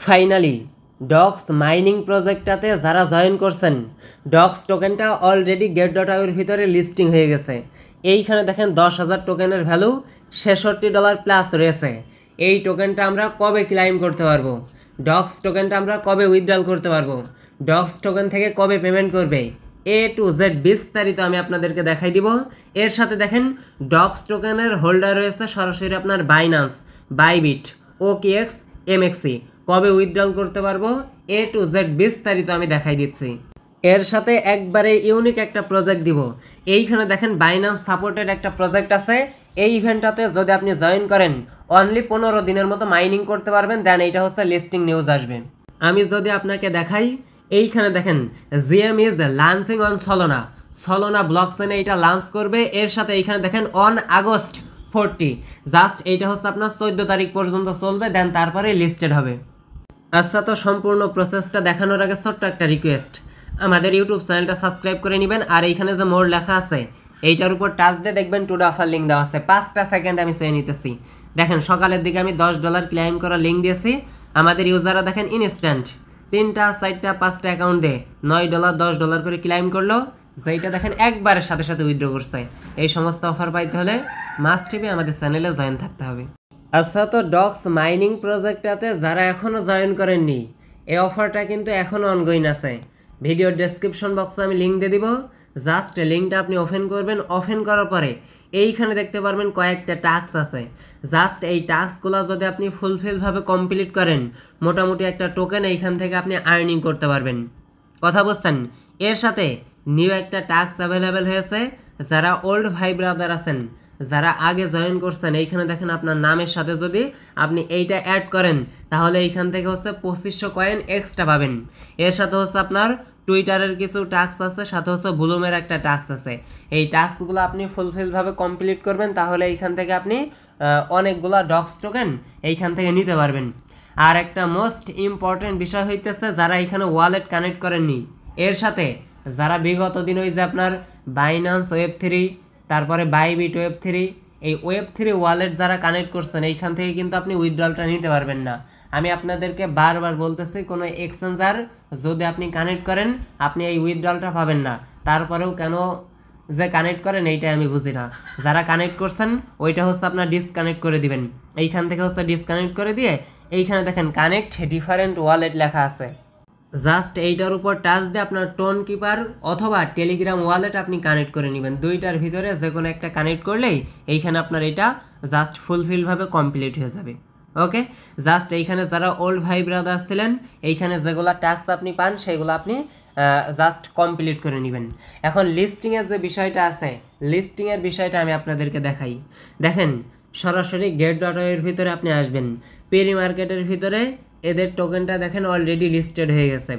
Finally docs mining প্রজেক্টটাতে যারা join করছেন, docs টোকেনটা অলরেডি get.io-এর ভিতরে লিস্টিং হয়ে গেছে। এইখানে দেখেন 10,000 টোকেনের ভ্যালু $66 প্লাস রয়েছে। এই টোকেনটা আমরা কবে ক্লাইম করতে পারবো, ডক্স টোকেনটা আমরা কবে উইথড্রল করতে পারবো, ডক্স টোকেন থেকে কবে পেমেন্ট করবে, A to Z বিস্তারিত আমি আপনাদেরকে দেখাই দিব। এর সাথে দেখেন ডক্স টোকেনের হোল্ডার রয়েছে সরাসরি আপনার বাইন্যান্স, বাইবিট, OKX, MXC। কবে উইথড্রল করতে পারবো A to Z বিস্তারিত আমি দেখাই দিচ্ছি। এর সাথে একবারে ইউনিক একটা প্রজেক্ট দিব। এইখানে দেখেন বাইন্যান্স সাপোর্টেড একটা প্রজেক্ট আছে। এই ইভেন্টটাতে যদি আপনি জয়েন করেন অনলি 15 দিনের মতো মাইনিং করতে পারবেন, দেন এইটা হচ্ছে লিস্টিং নিউজ আসবে। আমি যদি আপনাকে দেখাই, এইখানে দেখেন GM is launching on Solana ব্লকচেনে এইটা লঞ্চ করবে। এর সাথে এইখানে দেখেন অন আগস্ট 40, জাস্ট এইটা হচ্ছে আপনার 14 তারিখ পর্যন্ত চলবে, দেন তারপরে লিস্টেড হবে। আচ্ছা, তো সম্পূর্ণ প্রসেসটা দেখানোর আগে ছোট্ট একটা রিকোয়েস্ট, আমাদের ইউটিউব চ্যানেলটা সাবস্ক্রাইব করে নেবেন। আর এইখানে যে মোর লেখা আছে এইটার উপর টাচ দিয়ে দেখবেন টুডে অফার লিঙ্ক দেওয়া আছে। 5টা সেকেন্ড আমি চেয়ে নিতেছি। দেখেন সকালের দিকে আমি $10 ক্লেম করা লিঙ্ক দিয়েছি। আমাদের ইউজাররা দেখেন ইনস্ট্যান্ট 3টা 4টা 5টা অ্যাকাউন্ট দিয়ে $9 $10 করে ক্লেম করলো, যেইটা দেখেন একবারের সাথে সাথে উইথড্র করছে। এই সমস্ত অফার পাইতে হলে মাস্ট বি আমাদের চ্যানেলে জয়েন থাকতে হবে। আচ্ছা, তো ডক্স মাইনিং প্রজেক্টটাতে যারা এখনও জয়েন করেননি, এই অফারটা কিন্তু এখনও অনগোয়িং আছে। ভিডিওর ডেসক্রিপশন বক্সে আমি লিঙ্ক দিয়ে দিব। জাস্ট লিঙ্কটা আপনি ওপেন করবেন। ওপেন করার পরে এইখানে দেখতে পারবেন কয়েকটা টাস্ক আছে। জাস্ট এই টাস্কগুলো যদি আপনি ফুলফিলভাবে কমপ্লিট করেন, মোটামুটি একটা টোকেন এইখান থেকে আপনি আর্নিং করতে পারবেন। কথা বুঝছেন? এর সাথে নিউ একটা টাস্ক অ্যাভেলেবেল হয়েছে। যারা ওল্ড ভাই ব্রাদার আছেন, যারা আগে জয়েন করছেন, এইখানে দেখেন আপনার নামের সাথে যদি আপনি এইটা অ্যাড করেন তাহলে এইখান থেকে হচ্ছে 2500 কয়েন এক্সট্রা পাবেন। এর সাথে হচ্ছে আপনার টুইটারের কিছু টাস্ক আছে, সাথে হচ্ছে ব্লুমের একটা টাস্ক আছে। এই টাস্কগুলো আপনি ফুলফিলভাবে কমপ্লিট করবেন, তাহলে এইখান থেকে আপনি অনেকগুলা ডক্স টোকেন এইখান থেকে নিতে পারবেন। আর একটা মোস্ট ইম্পর্টেন্ট বিষয় হইতেছে, যারা এখানে ওয়ালেট কানেক্ট করেননি, এর সাথে যারা বিগত দিন ওই যে আপনার বাইন্যান্স Web3, তারপরে বাইবিট Web3, এই Web3 ওয়ালেট যারা কানেক্ট করছেন, এইখান থেকে কিন্তু আপনি উইথড্রলটা নিতে পারবেন না। আমি আপনাদেরকে বারবার বলতেছি, কোনো এক্সচেঞ্জার যদি আপনি কানেক্ট করেন আপনি এই উইথড্রলটা পাবেন না। তারপরেও কেন যে কানেক্ট করেন এইটাই আমি বুঝি না। যারা কানেক্ট করছেন ওইটা হচ্ছে আপনার ডিসকানেক্ট করে দিবেন। এইখান থেকে হচ্ছে ডিসকানেক্ট করে দিয়ে এইখানে দেখেন কানেক্ট ডিফারেন্ট ওয়ালেট লেখা আছে। জাস্ট এইটার উপর টাচ দিয়ে আপনার টোন কিপার অথবা টেলিগ্রাম ওয়ালেট আপনি কানেক্ট করে নেবেন। দুইটার ভিতরে যে কোনো একটা কানেক্ট করলেই এইখানে আপনার এটা জাস্ট ফুলফিলভাবে কমপ্লিট হয়ে যাবে। ওকে, জাস্ট এইখানে যারা ওল্ড ভাই ব্রাদার ছিলেন, এইখানে যেগুলো টাস্ক আপনি পান সেগুলো আপনি জাস্ট কমপ্লিট করে নেবেন। এখন লিস্টিংয়ের যে বিষয়টা আছে, লিস্টিংয়ের বিষয়টা আমি আপনাদেরকে দেখাই। দেখেন সরাসরি get.io-এর ভিতরে আপনি আসবেন। প্রি মার্কেটের ভিতরে এদের টোকেনটা দেখেন অলরেডি লিস্টেড হয়ে গেছে।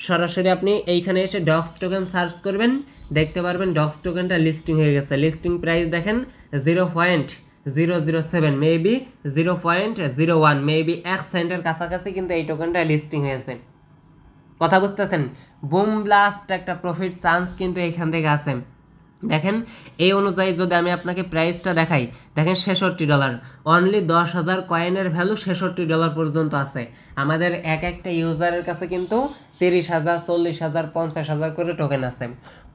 সরাসরি আপনি এইখানে এসে ডক্স টোকেন সার্চ করবেন, দেখতে পারবেন ডক্স টোকেনটা লিস্টিং হয়ে গেছে। লিস্টিং প্রাইস দেখেন 0.007, মেবি 0.01, মেবি 1 সেন্টের কাছাকাছি কিন্তু এই টোকেনটা লিস্টিং হয়েছে। কথা বুঝতেছেন? বুম ব্লাস্ট একটা প্রফিট চান্স কিন্তু এইখান থেকে আছে। দেখেন এই অনুযায়ী যদি আমি আপনাকে প্রাইসটা দেখাই, দেখেন $66, অনলি 10,000 কয়েনের ভ্যালু $66 পর্যন্ত আছে। আমাদের এক একটা ইউজারের কাছে কিন্তু 30,000, 40,000, 50,000 করে টোকেন আছে।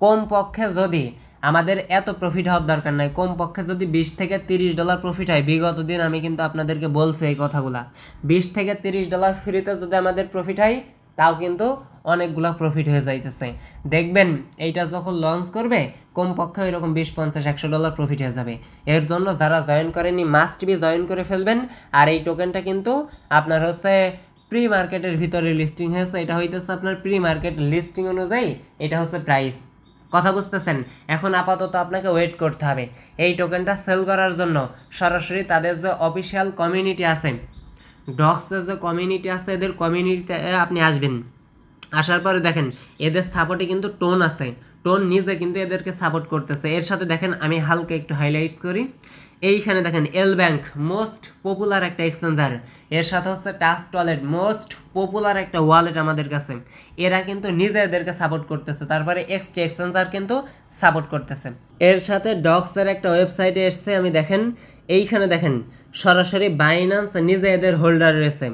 কমপক্ষে যদি আমাদের এত প্রফিট হওয়ার দরকার নাই, কমপক্ষে যদি $20 থেকে $30 প্রফিট হয়, বিগত দিন আমি কিন্তু আপনাদেরকে বলছি এই কথাগুলা, $20 থেকে $30 ফ্রিতে যদি আমাদের প্রফিট হয় তাও কিন্তু অনেকগুলো প্রফিট হয়ে যাইতেছে। দেখবেন এইটা যখন লঞ্চ করবে কমপক্ষে এরকম $20, $50, $100 প্রফিট হয়ে যাবে। এর জন্য যারা জয়েন করেনি মাস্ট বি জয়েন করে ফেলবেন। আর এই টোকেনটা কিন্তু আপনার হচ্ছে প্রি মার্কেটের ভিতরে লিস্টিং হয়েছে। এটা হইতেছে আপনার প্রি মার্কেট লিস্টিং অনুযায়ী এটা হচ্ছে প্রাইস। কথা বুঝতেছেন? এখন আপাতত আপনাকে ওয়েট করতে হবে এই টোকেনটা সেল করার জন্য। সরাসরি তাদের যে অফিসিয়াল কমিউনিটি আছে, ডক্সের যে কমিউনিটি আছে, এদের কমিউনিটিতে আপনি আসবেন। আসার পরে দেখেন এদের সাপোর্টে কিন্তু টোন আছে, টোন নিজে কিন্তু এদেরকে সাপোর্ট করতেছে। এর সাথে দেখেন আমি হালকা একটু হাইলাইট করি, এইখানে দেখেন এল ব্যাংক মোস্ট পপুলার একটা এক্সচেঞ্জার, এর সাথে হচ্ছে ট্রাস্ট ওয়ালেট মোস্ট পপুলার একটা ওয়ালেট আমাদের কাছে, এরা কিন্তু নিজে এদেরকে সাপোর্ট করতেছে। তারপরে এক্সচেঞ্জার কিন্তু সাপোর্ট করতেছে। এর সাথে ডক্সের একটা ওয়েবসাইটে এসছে, আমি দেখেন এইখানে দেখেন সরাসরি বাইন্যান্স নিজে এদের হোল্ডার রয়েছে।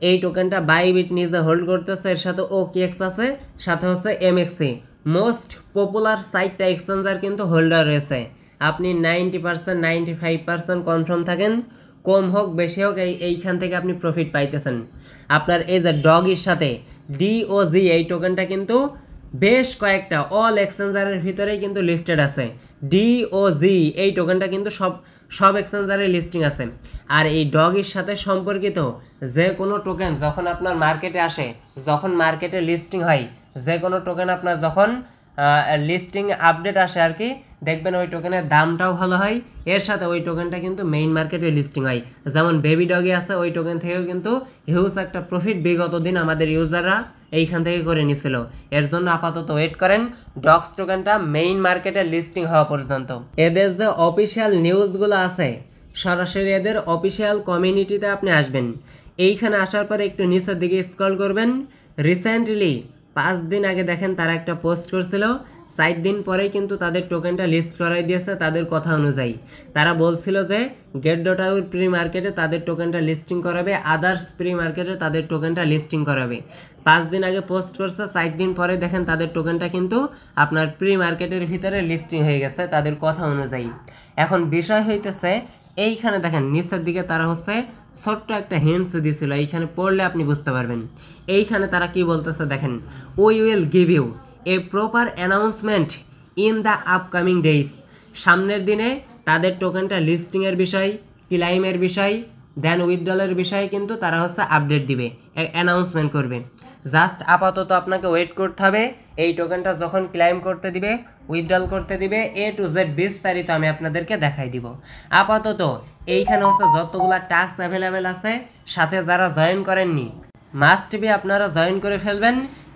এই টোকেনটা বাইবিট নিজে হোল্ড করতেছে, এর সাথে OKX আছে, সাথে হচ্ছে MXC, মোস্ট পপুলার সাইটটা এক্সচেঞ্জার কিন্তু হোল্ডার রয়েছে। আপনি 90% 95% কনফার্ম থাকেন, কম হোক বেশি হোক এইখান থেকে আপনি প্রফিট পাইতেছেন। আপনার এই যে ডগির সাথে DOG এই টোকেনটা কিন্তু বেশ কয়েকটা অল এক্সচেঞ্জারের ভিতরেই কিন্তু লিস্টেড আছে। DOG এই টোকেনটা কিন্তু সব এক্সচেঞ্জারে লিস্টিং আছে। আর এই ডগের সাথে সম্পর্কিত যে কোনো টোকেন যখন আপনার মার্কেটে আসে, যখন মার্কেটে লিস্টিং হয়, যে কোনো টোকেন আপনার যখন লিস্টিং আপডেট আসে আর কি, দেখবেন ওই টোকেনের দামটাও ভালো হয়, এর সাথে ওই টোকেনটা কিন্তু মেইন মার্কেটে লিস্টিং হয়। যেমন বেবি ডগি আছে, ওই টোকেন থেকেও কিন্তু হিউজ একটা প্রফিট বিগত দিন আমাদের ইউজাররা এইখান থেকে করে নিছিল। এর জন্য আপাতত ওয়েট করেন ডক্স টোকেনটা মেইন মার্কেটে লিস্টিং হওয়া পর্যন্ত। এদের যে অফিসিয়াল নিউজগুলো আছে, সরাসরি এদের অফিসিয়াল কমিউনিটিতে আপনি আসবেন। এইখানে আসার পরে একটু নিচের দিকে স্ক্রল করবেন। রিসেন্টলি 5 দিন আগে দেখেন তারা একটা পোস্ট করছিল, 4 দিন পরেই কিন্তু তাদের টোকেনটা লিস্ট করাই দিয়েছে। তাদের কথা অনুযায়ী তারা বলছিল যে get.io প্রি মার্কেটে তাদের টোকেনটা লিস্টিং করাবে, আদার্স প্রি মার্কেটে তাদের টোকেনটা লিস্টিং করাবে। 5 দিন আগে পোস্ট করছে, 4 দিন পরে দেখেন তাদের টোকেনটা কিন্তু আপনার প্রি মার্কেটের ভিতরে লিস্টিং হয়ে গেছে তাদের কথা অনুযায়ী। এখন বিষয় হইতেছে এইখানে দেখেন নিচের দিকে তারা হচ্ছে ছোট্ট একটা হিন্টস দিয়েছিল, এইখানে পড়লে আপনি বুঝতে পারবেন। এইখানে তারা কি বলতেছে দেখেন, we will give you a proper announcement in the upcoming days. সামনের দিনে তাদের টোকেনটা লিস্টিংয়ের বিষয়, ক্লাইমের বিষয়, দেন উইথড্রলের বিষয়ে কিন্তু তারা হচ্ছে আপডেট দিবে, অ্যানাউন্সমেন্ট করবে। জাস্ট আপাতত আপনাকে ওয়েট করতে হবে। এই টোকেনটা যখন ক্লাইম করতে দিবে, উইথড্রল করতে দিবে, A to Z বিস্তারিত আমি আপনাদেরকে দেখাই দিব। আপাতত এইখানে হচ্ছে যতগুলা টাস্ক অ্যাভেলেবেল আছে, সাথে যারা জয়েন করেননি মাস্ট বি আপনারা জয়েন করে ফেলবেন।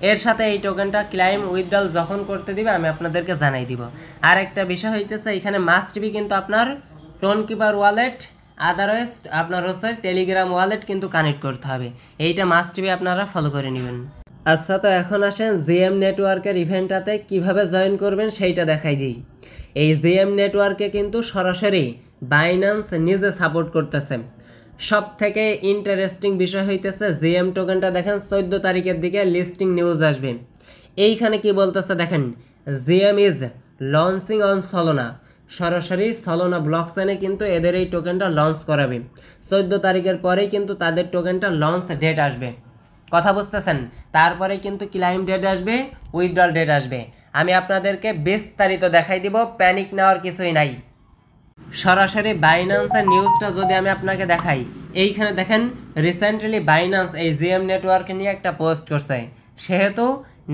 এর সাথে এই টোকেনটা ক্লাইম উইথড্রল যখন করতে দিবে আমি আপনাদেরকে জানাই দিব। আর একটা বিষয় হইতেছে এখানে মাস্ট বি কিন্তু আপনার টোনকিপার ওয়ালেট, আদারওয়াইজ আপনার হচ্ছে টেলিগ্রাম ওয়ালেট কিন্তু কানেক্ট করতে হবে। এইটা মাস্ট বি আপনারা ফলো করে নেবেন। আচ্ছা, তো এখন আসেন জিএম নেটওয়ার্কের ইভেন্টটাতে কিভাবে জয়েন করবেন সেইটা দেখাই দিই। এই জিএম নেটওয়ার্কে কিন্তু সরাসরি বাইন্যান্স নিজে সাপোর্ট করতেছে। সব থেকে ইন্টারেস্টিং বিষয় হইতেছে জিএম টোকেনটা দেখেন 14 তারিখের দিকে লিস্টিং নিউজ আসবে। এইখানে কি বলতেছে দেখেন, জিএম ইজ লঞ্চিং অন সলোনা। সরাসরি সলোনা ব্লকচেনে কিন্তু এদের এই টোকেনটা লঞ্চ করাবে। 14 তারিখের পরেই কিন্তু তাদের টোকেনটা লঞ্চ ডেট আসবে, কথা বুঝতেছেন? তারপরে কিন্তু ক্লাইম ডেট আসবে, উইথড্রল ডেট আসবে। আমি আপনাদেরকে বিস্তারিত দেখাই দিব, প্যানিক নেওয়ার কিছুই নাই। সরাসরি বাইন্যান্সের নিউজটা যদি আমি আপনাকে দেখাই, এইখানে দেখেন রিসেন্টলি বাইন্যান্স এই জিএম নেটওয়ার্ক নিয়ে একটা পোস্ট করছে, সেহেতু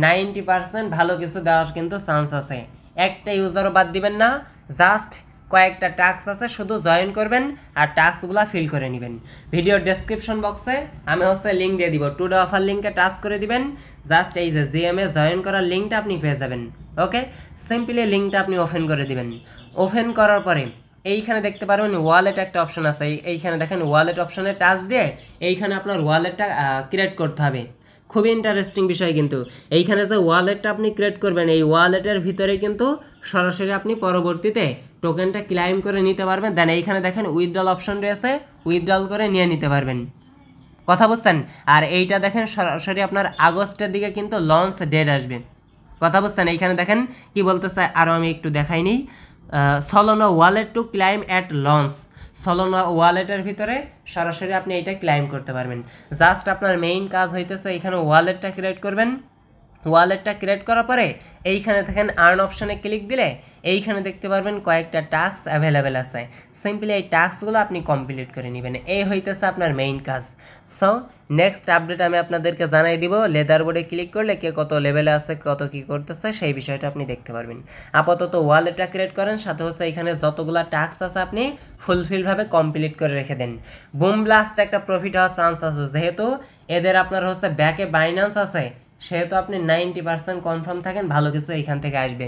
90% ভালো কিছু দেওয়ার কিন্তু চান্স আছে। একটা ইউজারও বাদ দিবেন না, জাস্ট কয়েকটা টাস্ক আছে, শুধু জয়েন করবেন আর টাস্কগুলো ফিল করে নেবেন। ভিডিওর ডেসক্রিপশন বক্সে আমি হচ্ছে লিঙ্ক দিয়ে দিব, টুডে অফার লিঙ্কে টাচ করে দিবেন, জাস্ট এই যে জিএমএ জয়েন করার লিঙ্কটা আপনি পেয়ে যাবেন। ওকে, সিম্পলি লিঙ্কটা আপনি ওপেন করে দিবেন। ওপেন করার পরে এইখানে দেখতে পারবেন ওয়ালেট একটা অপশন আছে, এইখানে দেখেন ওয়ালেট অপশনে টাচ দিয়ে এইখানে আপনার ওয়ালেটটা ক্রিয়েট করতে হবে। খুবই ইন্টারেস্টিং বিষয় কিন্তু এইখানে যে ওয়ালেটটা আপনি ক্রিয়েট করবেন, এই ওয়ালেটের ভিতরে কিন্তু সরাসরি আপনি পরবর্তীতে টোকেনটা ক্লাইম করে নিতে পারবেন। দেন এইখানে দেখেন উইথড্রল অপশন রয়েছে, উইথড্রল করে নিয়ে নিতে পারবেন, কথা বুঝছেন? আর এইটা দেখেন সরাসরি আপনার আগস্টের দিকে কিন্তু লঞ্চ ডেট আসবে, কথা বুঝছেন? এইখানে দেখেন কি বলতেছে, আরও আমি একটু দেখাই নিই। Solana wallet to claim at launch. Solana ওয়ালেটের ভিতরে সরাসরি আপনি এইটা ক্লাইম করতে পারবেন। জাস্ট আপনার মেইন কাজ হইতেছে এইখানে ওয়ালেটটা ক্রিয়েট করবেন। ওয়ালেটটা ক্রিয়েট করার পরে এইখানে দেখেন আর্ন অপশানে ক্লিক দিলে এইখানে দেখতে পারবেন কয়েকটা টাস্ক অ্যাভেলেবেল আছে। সিম্পলি এই টাস্কগুলো আপনি কমপ্লিট করে নেবেন, এই হইতেছে আপনার মেইন কাজ। সো নেক্সট আপডেট আমি আপনাদেরকে জানাই দিব। লেদার বোর্ডে ক্লিক করলে কে কত লেভেলে আছে, কত কি করতেছে সেই বিষয়টা আপনি দেখতে পারবেন। আপাতত ওয়ালেটটা ক্রিয়েট করেন, সাথে হচ্ছে এখানে যতগুলো টাস্ক আছে আপনি ফুলফিলভাবে কমপ্লিট করে রেখে দেন। বুম ব্লাস্ট একটা প্রফিট হওয়ার চান্স আছে, যেহেতু এদের আপনার হচ্ছে ব্যাকে বাইন্যান্স আছে, সেহেতু আপনি 90% কনফার্ম থাকেন ভালো কিছু এইখান থেকে আসবে।